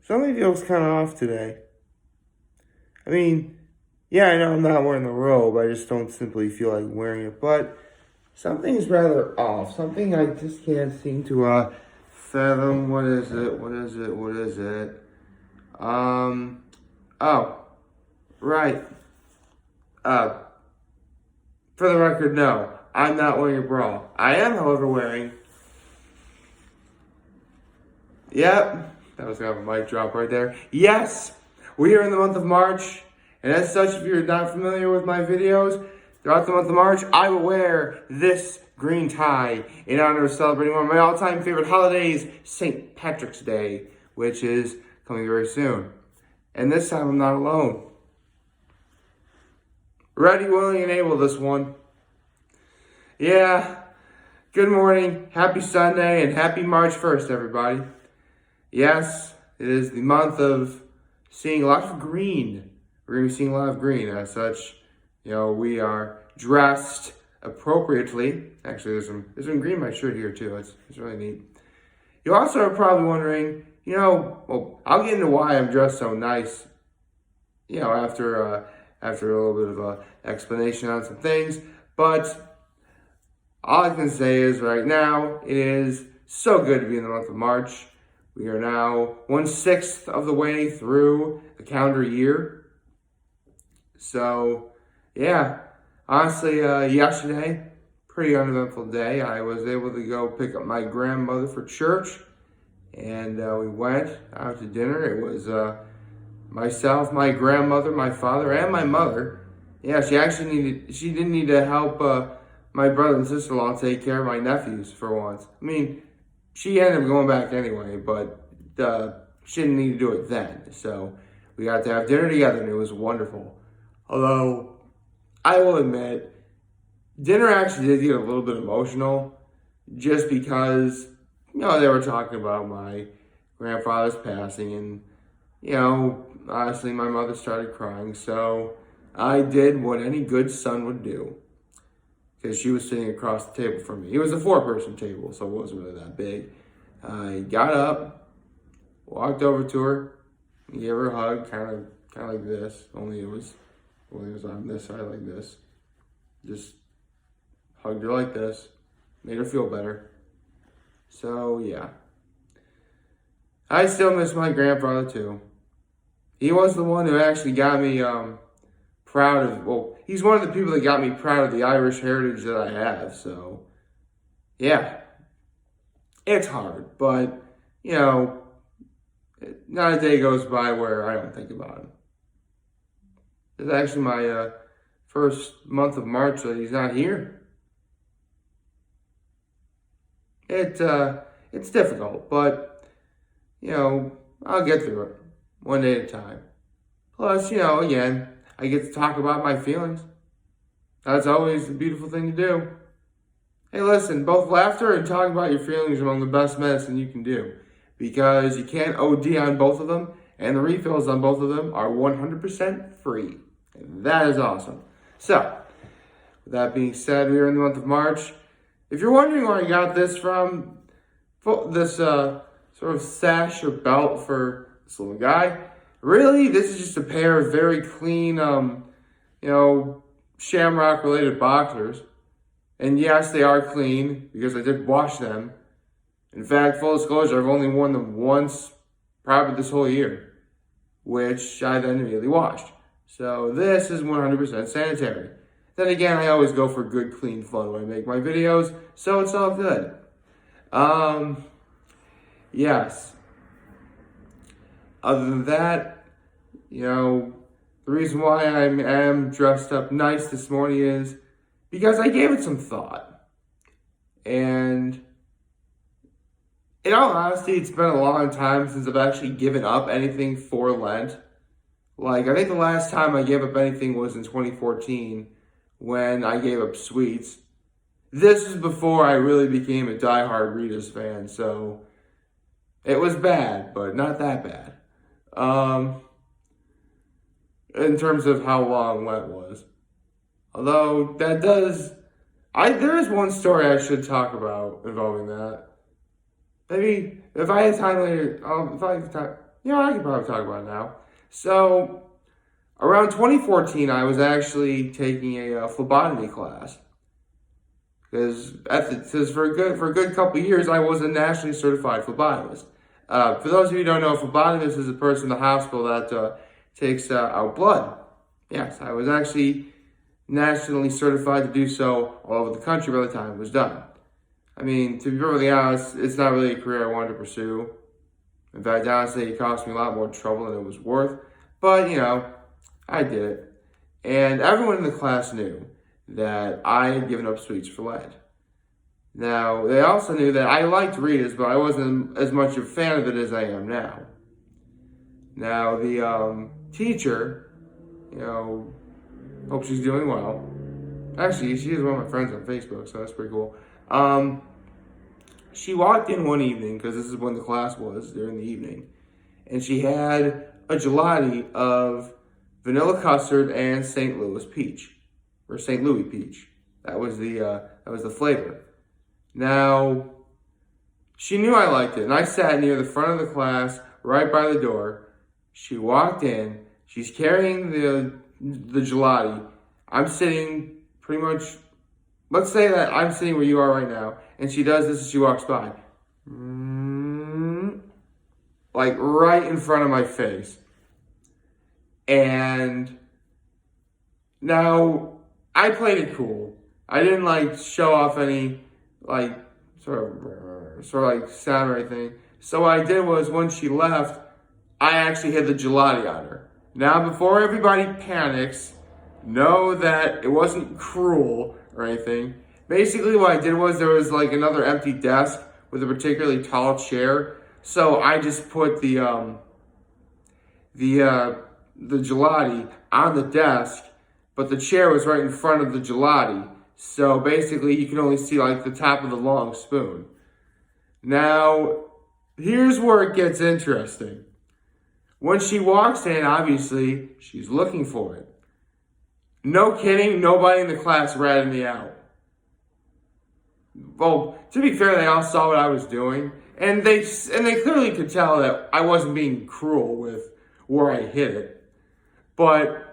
Something feels kind of off today. I mean, yeah, I know I'm not wearing the robe. I just don't simply feel like wearing it. But something's rather off. Something I just can't seem to fathom. What is it? What is it? What is it? Oh, right. Uh, for the record, no. I'm not wearing a bra. I am, however, wearing... Yep. That was kind of a mic drop right there. Yes! We are in the month of March. And as such, if you're not familiar with my videos, throughout the month of March, I will wear this green tie in honor of celebrating one of my all-time favorite holidays, St. Patrick's Day, which is coming very soon. And this time, I'm not alone. Ready, willing, and able this one. Yeah. Good morning, happy Sunday, and happy March 1st, everybody. Yes, it is the month of seeing lots of green. We're going to be seeing a lot of green. As such, we are dressed appropriately. Actually, there's some green in my shirt here, too. It's really neat. You also are probably wondering, I'll get into why I'm dressed so nice, after a little bit of an explanation on some things. But all I can say is right now, it is so good to be in the month of March. We are now 1/6 of the way through the calendar year. So, yeah, honestly, yesterday, pretty uneventful day. I was able to go pick up my grandmother for church, and we went out to dinner. It was myself, my grandmother, my father, and my mother. Yeah, she didn't need to help my brother and sister-in-law take care of my nephews for once. I mean, she ended up going back anyway, but she didn't need to do it then. So we got to have dinner together, and it was wonderful. Although, I will admit, dinner actually did get a little bit emotional, just because, they were talking about my grandfather's passing, and, honestly, my mother started crying. So I did what any good son would do, because she was sitting across the table from me. It was a 4-person table, so it wasn't really that big. I got up, walked over to her, and gave her a hug, kind of like this. Only it was on this side like this. Just hugged her like this, made her feel better. So yeah, I still miss my grandfather too. He was the one who actually got me proud of. Well, he's one of the people that got me proud of the Irish heritage that I have. So yeah. It's hard, but, not a day goes by where I don't think about him. It's actually my first month of March that he's not here. It's difficult, but, I'll get through it one day at a time. Plus, again, I get to talk about my feelings. That's always a beautiful thing to do. Hey, listen, both laughter and talking about your feelings are among the best medicine you can do, because you can't OD on both of them, and the refills on both of them are 100% free. And that is awesome. So, with that being said, we are in the month of March. If you're wondering where I got this from, this sort of sash or belt for this little guy, really, this is just a pair of very clean, shamrock-related boxers. And yes, they are clean, because I did wash them. In fact, full disclosure, I've only worn them once, probably this whole year, which I then immediately washed. So this is 100% sanitary. Then again, I always go for good, clean fun when I make my videos, so it's all good. Yes. Other than that, the reason why I am dressed up nice this morning is because I gave it some thought. And in all honesty, it's been a long time since I've actually given up anything for Lent. I think the last time I gave up anything was in 2014 when I gave up sweets. This is before I really became a diehard Rita's fan, so it was bad, but not that bad. In terms of how long Lent was. Although, there is one story I should talk about involving that. Maybe, if I have time later, if I have time, I can probably talk about it now. So, around 2014, I was actually taking a phlebotomy class. Because for a good couple of years, I was a nationally certified phlebotomist. For those of you who don't know, a phlebotomist is a person in the hospital that takes out blood. Yes, I was actually nationally certified to do so all over the country by the time it was done. I mean, to be perfectly honest, it's not really a career I wanted to pursue. In fact, honestly, it cost me a lot more trouble than it was worth. But, I did it. And everyone in the class knew that I had given up sweets for Lent. Now, they also knew that I liked Rita's, but I wasn't as much a fan of it as I am now. Now, the teacher, hope she's doing well. Actually, she is one of my friends on Facebook, so that's pretty cool. She walked in one evening, because this is when the class was, during the evening, and she had a gelati of vanilla custard and St. Louis peach. Or St. Louis peach. That was the flavor. Now, she knew I liked it, and I sat near the front of the class, right by the door. She walked in. She's carrying the gelati. I'm sitting pretty much. Let's say that I'm sitting where you are right now, and she does this as she walks by, like right in front of my face. And now, I played it cool. I didn't show off any sort of sound or anything. So what I did was when she left, I actually hid the gelati on her. Now before everybody panics, know that it wasn't cruel or anything. Basically what I did was there was another empty desk with a particularly tall chair. So I just put the gelati on the desk. But the chair was right in front of the gelati. So basically, you can only see the top of the long spoon. Now, here's where it gets interesting. When she walks in, obviously, she's looking for it. No kidding, nobody in the class ratted me out. Well, to be fair, they all saw what I was doing. And they clearly could tell that I wasn't being cruel with where I hid it. But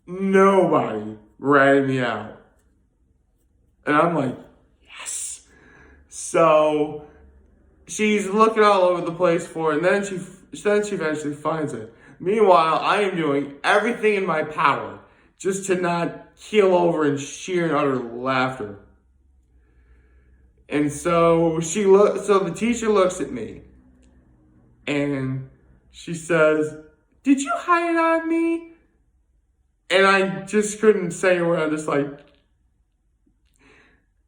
nobody ratted me out. And I'm like, yes. So she's looking all over the place for it, and then she eventually finds it. Meanwhile, I am doing everything in my power just to not keel over in sheer and utter laughter. And so the teacher looks at me and she says, "Did you hide it on me?" And I just couldn't say a word. I'm just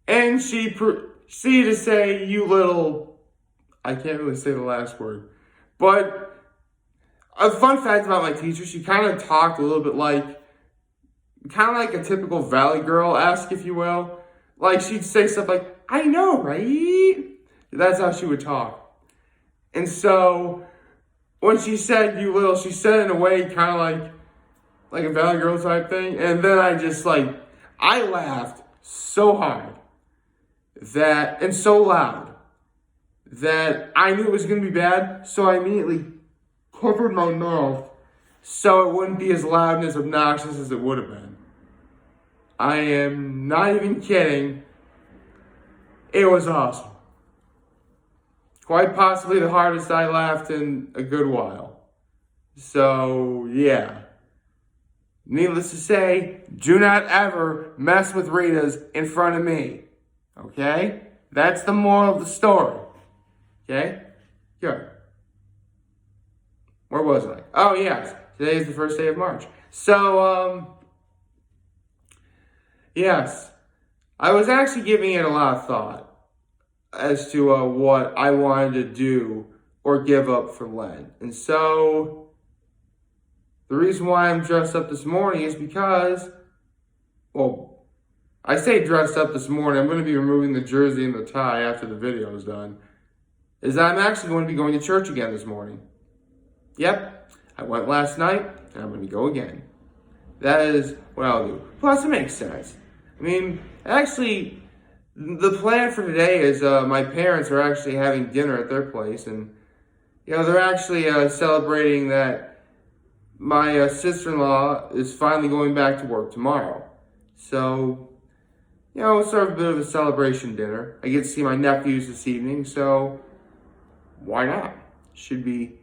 and she proceeded to say, "You little," I can't really say the last word. But a fun fact about my teacher, she kind of talked a little bit like a typical Valley Girl-esque, if you will. She'd say stuff like, "I know, right?" That's how she would talk. And so when she said, "You little," she said it in a way kind of like a Valley Girl type thing. And then I just I laughed so hard and so loud that I knew it was going to be bad. So I immediately covered my mouth so it wouldn't be as loud and as obnoxious as it would have been. I am not even kidding. It was awesome. Quite possibly the hardest I laughed in a good while. So, yeah. Needless to say, do not ever mess with Rita's in front of me. Okay? That's the moral of the story. Okay? Good. Where was I? Oh, yes. Today is the first day of March. So, yes. I was actually giving it a lot of thought as to what I wanted to do or give up for Lent. And so, the reason why I'm dressed up this morning is because, I say dressed up this morning. I'm going to be removing the jersey and the tie after the video is done. Is that I'm actually going to be going to church again this morning. Yep, I went last night, and I'm going to go again. That is what I'll do. Plus, it makes sense. I mean, actually, the plan for today is my parents are actually having dinner at their place, and they're actually celebrating that my sister-in-law is finally going back to work tomorrow. So, it's sort of a bit of a celebration dinner. I get to see my nephews this evening, so why not? Should be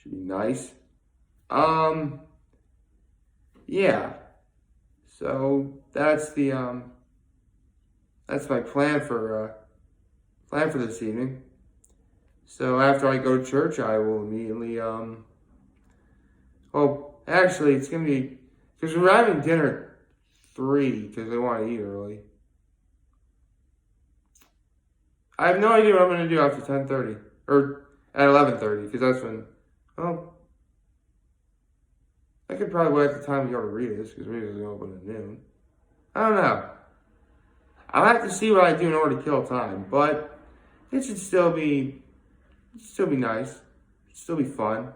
nice. Yeah. So that's my plan for this evening. So after I go to church, I will immediately actually it's gonna be because we're having dinner at 3 because I want to eat early. I have no idea what I'm gonna do after 10:30 or at 11:30 because that's when. I could probably wait the time to go to Rita's because Rita's gonna open at noon. I don't know. I'll have to see what I do in order to kill time, but it should still be nice. It'd still be fun.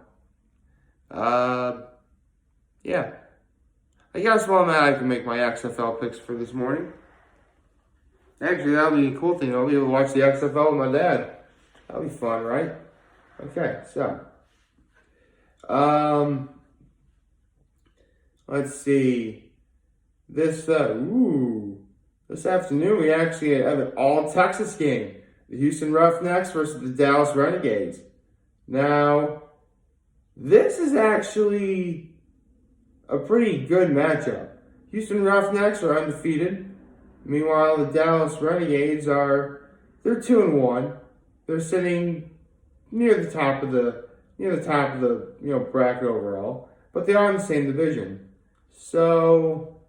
Yeah. I guess while I'm at it, I can make my XFL picks for this morning. Actually, that'll be a cool thing. I'll be able to watch the XFL with my dad. That'll be fun, right? Okay, so. Let's see. This afternoon we actually have an all-Texas game. The Houston Roughnecks versus the Dallas Renegades. Now, this is actually a pretty good matchup. Houston Roughnecks are undefeated. Meanwhile, the Dallas Renegades they're 2-1. They're sitting near the top of the bracket overall, but they are in the same division. So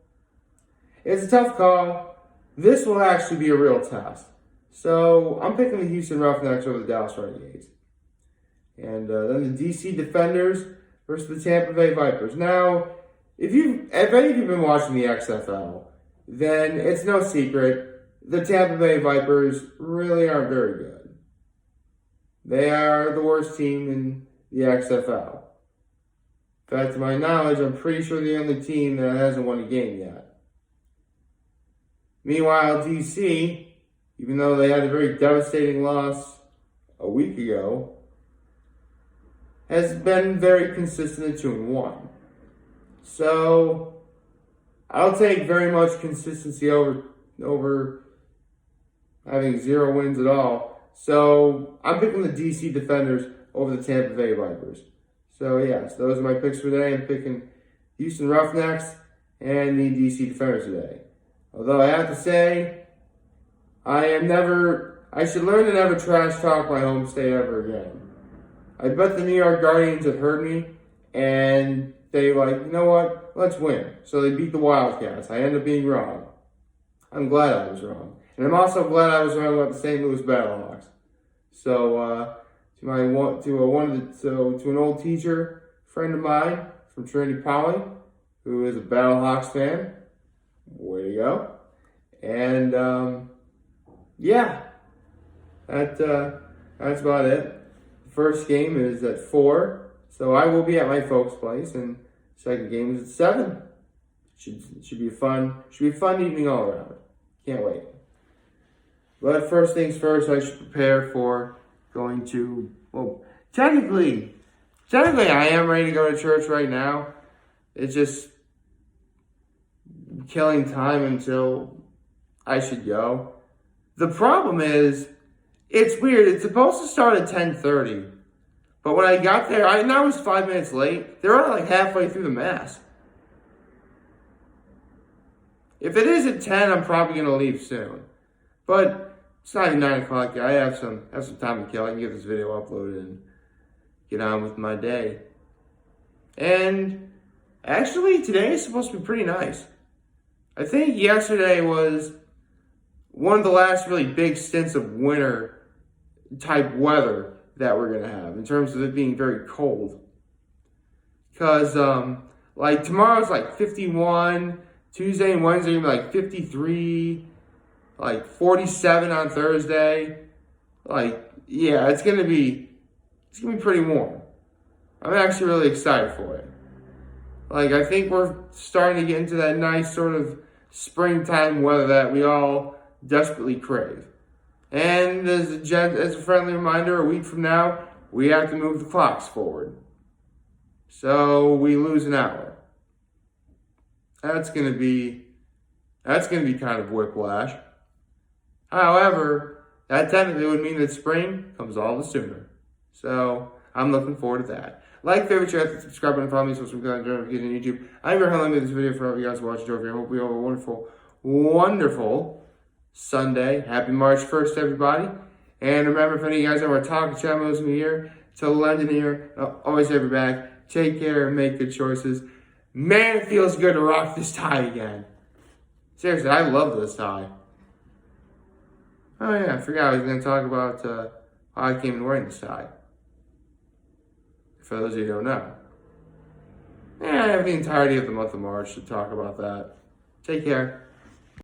it's a tough call. This will actually be a real test. So I'm picking the Houston Roughnecks over the Dallas Renegades. And then the DC Defenders versus the Tampa Bay Vipers. Now, if any of you have been watching the XFL, then it's no secret the Tampa Bay Vipers really aren't very good. They are the worst team in the XFL. In fact, to my knowledge, I'm pretty sure the only team that hasn't won a game yet. Meanwhile, DC, even though they had a very devastating loss a week ago, has been very consistent at 2-1. So I'll take very much consistency over having 0 wins at all. So I'm picking the DC Defenders over the Tampa Bay Vipers. So yes, those are my picks for today. I'm picking Houston Roughnecks and the DC Defenders today. Although I have to say, I should learn to never trash talk my home state ever again. I bet the New York Guardians have heard me, and they you know what, let's win. So they beat the Wildcats. I ended up being wrong. I'm glad I was wrong. And I'm also glad I was wrong about the St. Louis Battlehawks. So, to an old teacher friend of mine from Trinity Poly, who is a Battlehawks fan, way to go. And that's about it. The first game is at 4, so I will be at my folks' place, and the second game is at 7. Should be a fun evening all around. Can't wait. But first things first, I should prepare for going to, technically I am ready to go to church right now. It's just killing time until I should go. The problem is, it's weird. It's supposed to start at 10:30. But when I got there, I was 5 minutes late. They were already halfway through the Mass. If it is at 10, I'm probably going to leave soon. But it's not even 9 o'clock yet. I have some time to kill. I can get this video uploaded and get on with my day. And actually, today is supposed to be pretty nice. I think yesterday was one of the last really big stints of winter type weather that we're going to have in terms of it being very cold. Because, tomorrow's 51, Tuesday and Wednesday are going to be 53, 47 on Thursday. It's going to be pretty warm. I'm actually really excited for it. I think we're starting to get into that nice sort of springtime weather that we all desperately crave. And as a friendly reminder, a week from now, we have to move the clocks forward. So we lose an hour. That's gonna be kind of whiplash. However, that technically would mean that spring comes all the sooner. So I'm looking forward to that. Like, favorite, share, subscribe, and follow me so subscribe to on YouTube. I'm your host. This video for all you guys watching. I hope you have a wonderful, wonderful Sunday. Happy March 1st, everybody. And remember, if any of you guys ever talk channels in here, to Lenten here, I'll always have your back. Take care and make good choices. Man, it feels good to rock this tie again. Seriously, I love this tie. Oh yeah, I forgot I was going to talk about how I came in wearing this tie. For those of you who don't know. Yeah, I have the entirety of the month of March to talk about that. Take care.